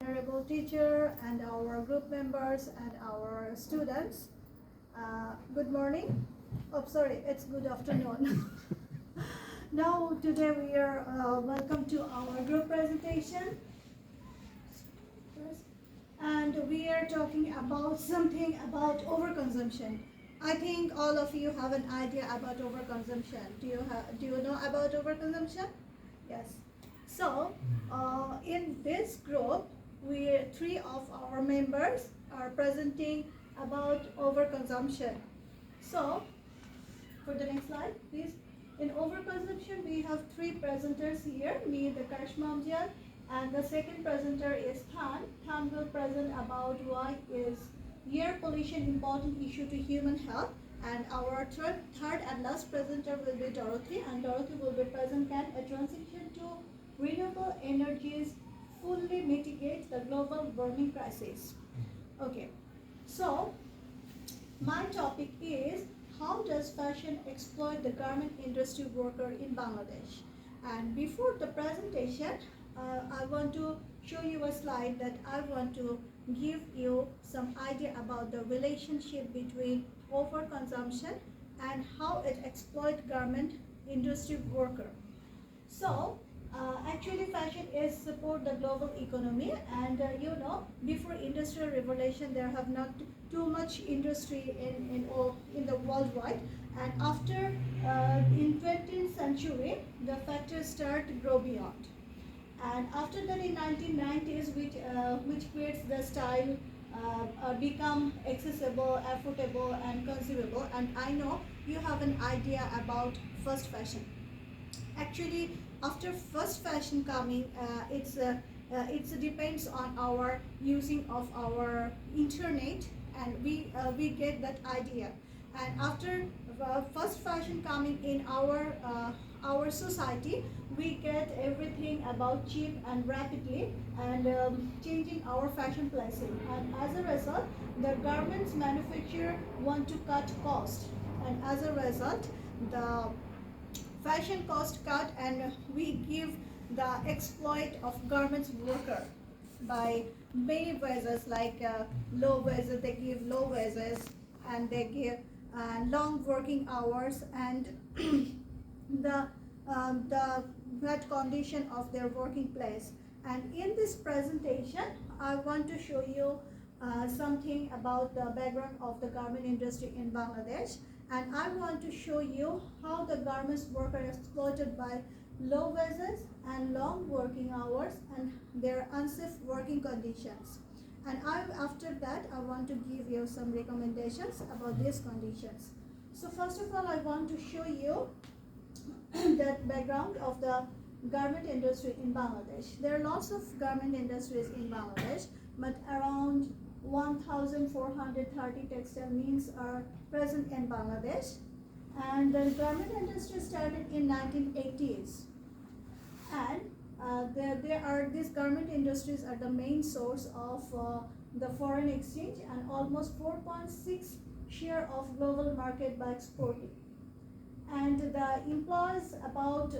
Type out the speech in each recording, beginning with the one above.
Honorable teacher and our group members and our students. Good morning. Oh, sorry, it's good afternoon. Now, today we are welcome to our group presentation. And we are talking about something about overconsumption. I think all of you have an idea about overconsumption. Do you know about overconsumption? Yes. So, in this group, three of our members are presenting about overconsumption. So, for the next slide, please. In overconsumption, we have three presenters here, me, the Karshmamjian, and the second presenter is Than. Than will present about why is air pollution important issue to human health. And our third and last presenter will be Dorothy, and Dorothy will be present can a transition to renewable energies fully mitigate the global warming crisis. Okay, so my topic is how does fashion exploit the garment industry worker in Bangladesh? And before the presentation, I want to show you a slide that I want to give you some idea about the relationship between overconsumption and how it exploits garment industry worker. So, actually fashion is support the global economy, and before industrial revolution there have not too much industry in the worldwide, and after in 20th century the factors start to grow beyond, and after that in 1990s which creates the style become accessible, affordable and consumable. And I know you have an idea about first fashion. Actually, after first fashion coming, it depends on our using of our internet, and we get that idea. And after first fashion coming in our society, we get everything about cheap and rapidly, and changing our fashion placing. And as a result, the garments manufacturer want to cut cost, and as a result, the fashion cost cut, and we give the exploit of garments worker by many wages, like low wages. They give low wages, and they give long working hours, and the bad condition of their working place. And in this presentation, I want to show you something about the background of the garment industry in Bangladesh. And I want to show you how the garments worker are exploited by low wages and long working hours and their unsafe working conditions. And after that, I want to give you some recommendations about these conditions. So first of all, I want to show you that background of the garment industry in Bangladesh. There are lots of garment industries in Bangladesh, but around 1,430 textile mills are present in Bangladesh, and the garment industry started in 1980s, and these garment industries are the main source of the foreign exchange, and almost 4.6 share of global market by exporting, and the employs about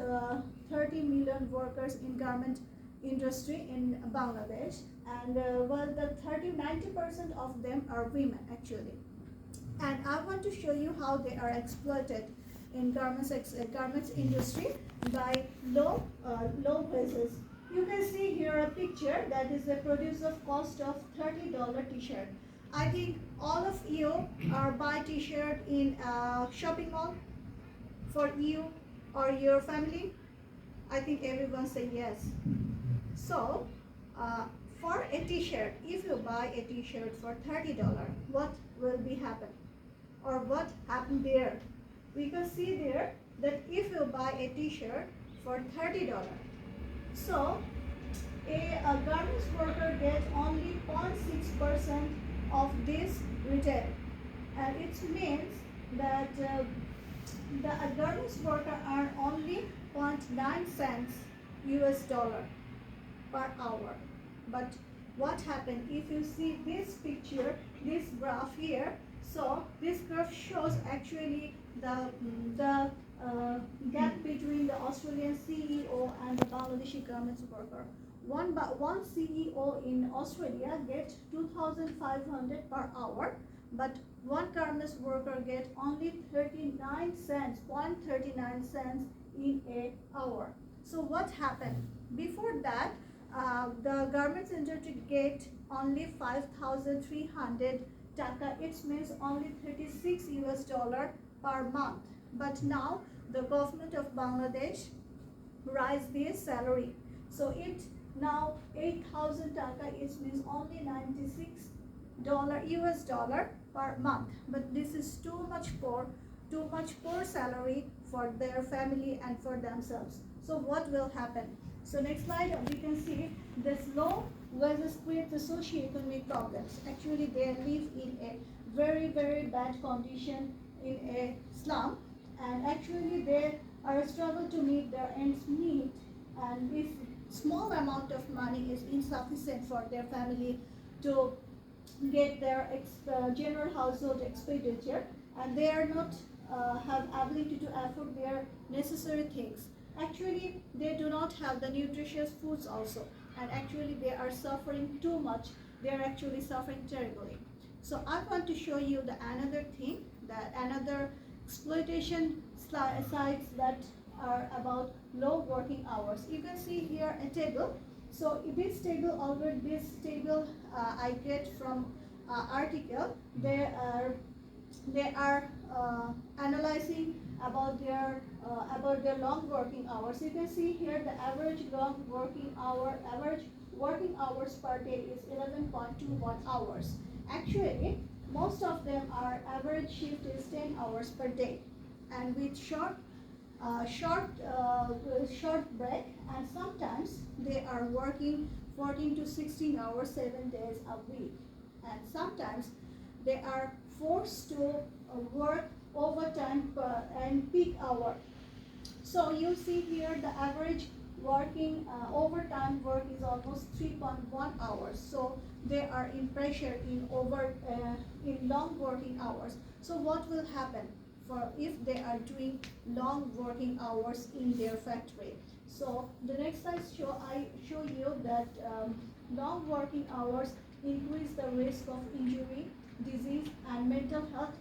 30 million workers in garment industry in Bangladesh, and the 90% of them are women actually. And I want to show you how they are exploited in garments industry by low wages. You can see here a picture that is the produce of cost of $30 t-shirt. I think all of you are buy t-shirt in a shopping mall for you or your family. I think everyone say yes. So, for a t-shirt, if you buy a t-shirt for $30, what will be happen? Or what happened there? We can see there that if you buy a t-shirt for $30, so a garments worker gets only 0.6% of this retail. And it means that the garments worker earn only 0.9 cents US dollar per hour. But what happened if you see this picture, this graph here? So this graph shows actually the gap between the Australian CEO and the Bangladeshi garments worker. one CEO in Australia get 2,500 per hour, but one garment worker get only 39 cents, 0.39 cents in a hour. So what happened? Before that, the garments industry get only 5,300 taka. It means only 36 US dollar per month. But now the government of Bangladesh rise their salary. So it now 8,000 taka, it means only 96 dollar US dollar per month. But this is too much poor salary for their family and for themselves. So what will happen? So next slide, we can see this low wages create the socioeconomic problems. Actually, they live in a very bad condition in a slum, and actually they are struggle to meet their ends meet, and this small amount of money is insufficient for their family to get their general household expenditure, and they are not have ability to afford their necessary things. Actually, they do not have the nutritious foods also, and actually they are suffering too much. They are actually suffering terribly. So I want to show you the another thing, that another exploitation sites that are about low working hours. You can see here a table. So this table I get from article. They are analyzing about their long working hours. You can see here the average working hours per day is 11.21 hours. Actually, most of them are average shift is 10 hours per day, and with short break, and sometimes they are working 14 to 16 hours 7 days a week, and sometimes they are forced to work overtime and peak hour. So you see here the average working overtime work is almost 3.1 hours. So they are in pressure in long working hours. So what will happen for if they are doing long working hours in their factory? So the next slide I show you that long working hours increase the risk of injury, disease, and mental health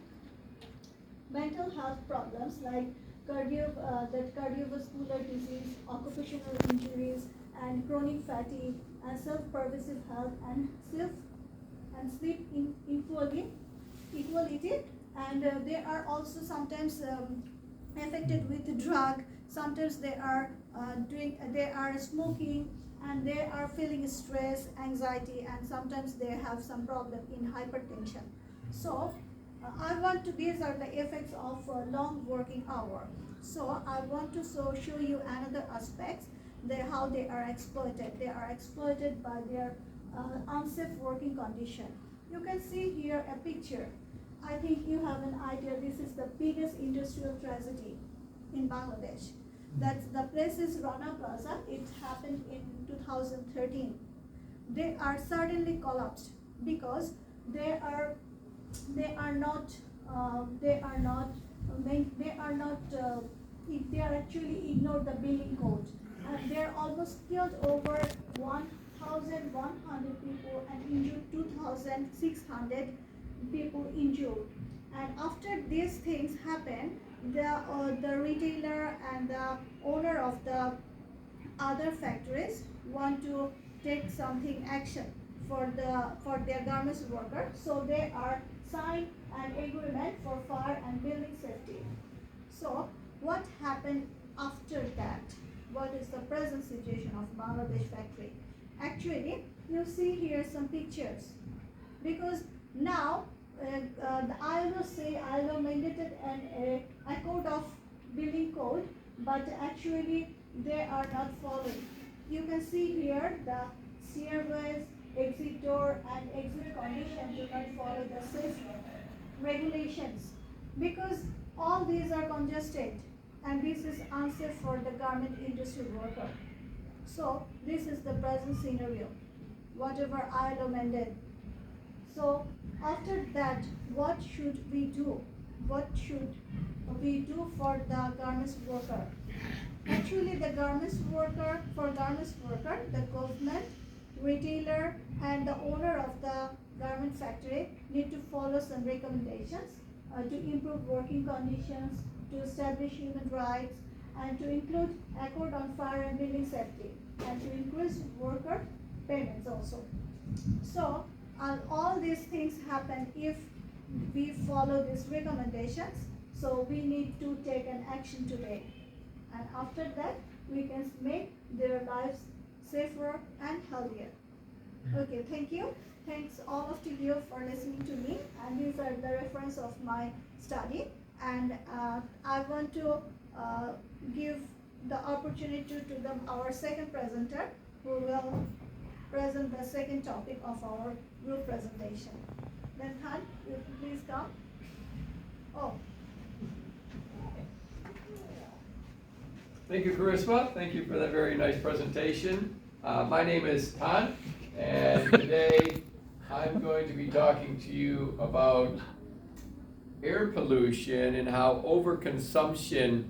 problems like cardiovascular disease, occupational injuries, and chronic fatigue, and self-pervasive health, and sleep equality, and they are also sometimes affected with drug. Sometimes they are smoking, and they are feeling stress, anxiety, and sometimes they have some problem in hypertension. So these are the effects of long working hour. So I want to show you another aspects, how they are exploited. They are exploited by their unsafe working condition. You can see here a picture. I think you have an idea. This is the biggest industrial tragedy in Bangladesh. That's the place is Rana Plaza. It happened in 2013. They are suddenly collapsed because they are not they are actually ignored the building code, and they are almost killed over 1,100 people and injured 2,600 people injured. And after these things happen, the retailer and the owner of the other factories want to take something action for their garments worker. So they are sign an agreement for fire and building safety. So what happened after that? What is the present situation of Bangladesh factory? Actually, you see here some pictures, because now the ILO mandated a code of building code, but actually they are not following. You can see here the stairways, exit door, and exit condition do not follow the safe regulations, because all these are congested, and this is unsafe for the garment industry worker. So this is the present scenario, whatever ILO mandated. So after that, what should we do? What should we do for the garments worker? Actually, the garments worker, the government, retailer, and the owner of the garment factory need to follow some recommendations to improve working conditions, to establish human rights, and to include accord on fire and building safety, and to increase worker payments also. So, all these things happen if we follow these recommendations. So we need to take an action today. And after that, we can make their lives safer and healthier. Okay, thank you. Thanks all of you for listening to me. And these are the reference of my study. And I want to give the opportunity to our second presenter, who will present the second topic of our group presentation. Then Han, you please come. Oh. Thank you, Charisma. Thank you for that very nice presentation. My name is Han, and today I'm going to be talking to you about air pollution and how overconsumption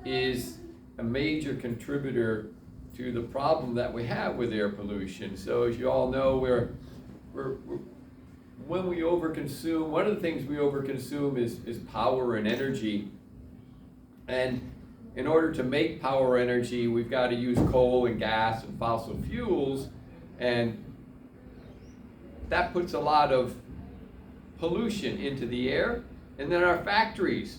is a major contributor to the problem that we have with air pollution. So as you all know, when we overconsume, one of the things we overconsume is power and energy. And in order to make power energy, we've got to use coal and gas and fossil fuels, and that puts a lot of pollution into the air. And then our factories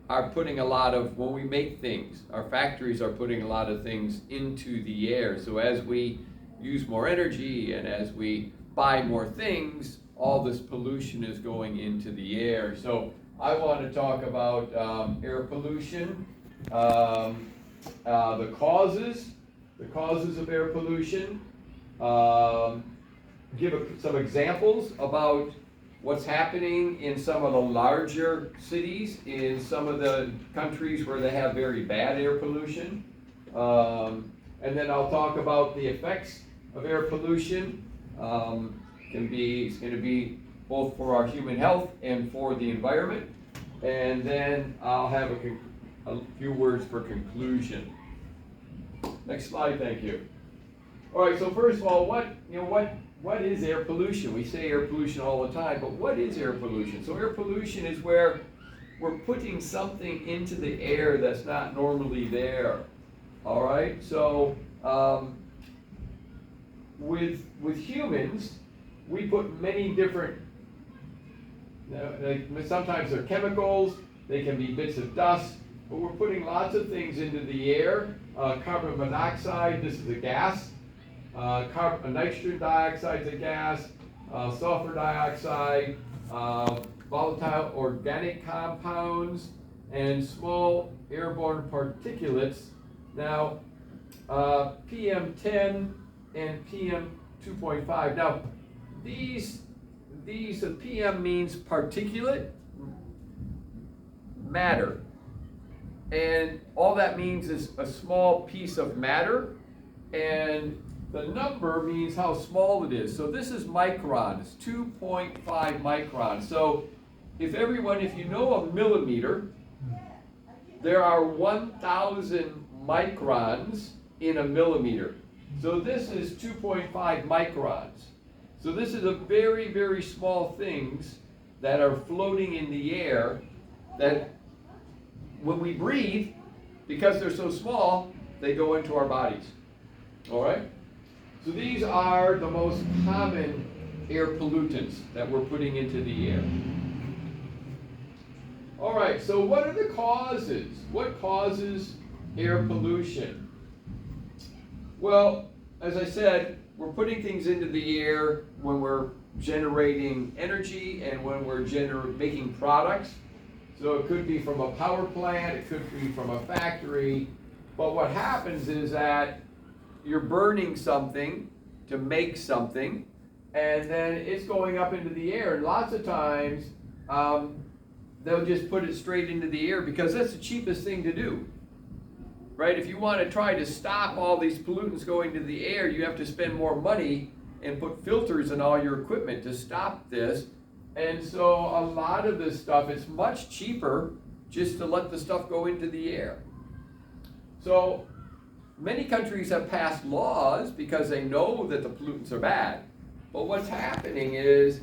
are putting a lot of, when we make things, our factories are putting a lot of things into the air. So as we use more energy and as we buy more things, all this pollution is going into the air. So I want to talk about air pollution. The causes of air pollution, give some examples about what's happening in some of the larger cities, in some of the countries where they have very bad air pollution, and then I'll talk about the effects of air pollution. It's going to be both for our human health and for the environment, and then I'll have a few words for conclusion. Next slide, thank you. All right, so first of all, what is air pollution? We say air pollution all the time, but what is air pollution? So air pollution is where we're putting something into the air that's not normally there. All right, so with humans, we put many different, sometimes they're chemicals, they can be bits of dust, but we're putting lots of things into the air. Carbon monoxide, this is a gas. Nitrogen dioxide is a gas. Sulfur dioxide, volatile organic compounds, and small airborne particulates. Now, PM10 and PM2.5. Now, these PM means particulate matter. And all that means is a small piece of matter, and the number means how small it is. So this is microns, 2.5 microns. So if you know a millimeter, there are 1,000 microns in a millimeter. So this is 2.5 microns. So this is a very, very small things that are floating in the air that when we breathe, because they're so small, they go into our bodies. All right? So these are the most common air pollutants that we're putting into the air. All right, so what are the causes? What causes air pollution? Well, as I said, we're putting things into the air when we're generating energy and when we're making products. So it could be from a power plant, it could be from a factory, but what happens is that you're burning something to make something, and then it's going up into the air. And lots of times, they'll just put it straight into the air because that's the cheapest thing to do, right? If you want to try to stop all these pollutants going to the air, you have to spend more money and put filters in all your equipment to stop this. And so a lot of this stuff, it's much cheaper just to let the stuff go into the air. So many countries have passed laws because they know that the pollutants are bad. But what's happening is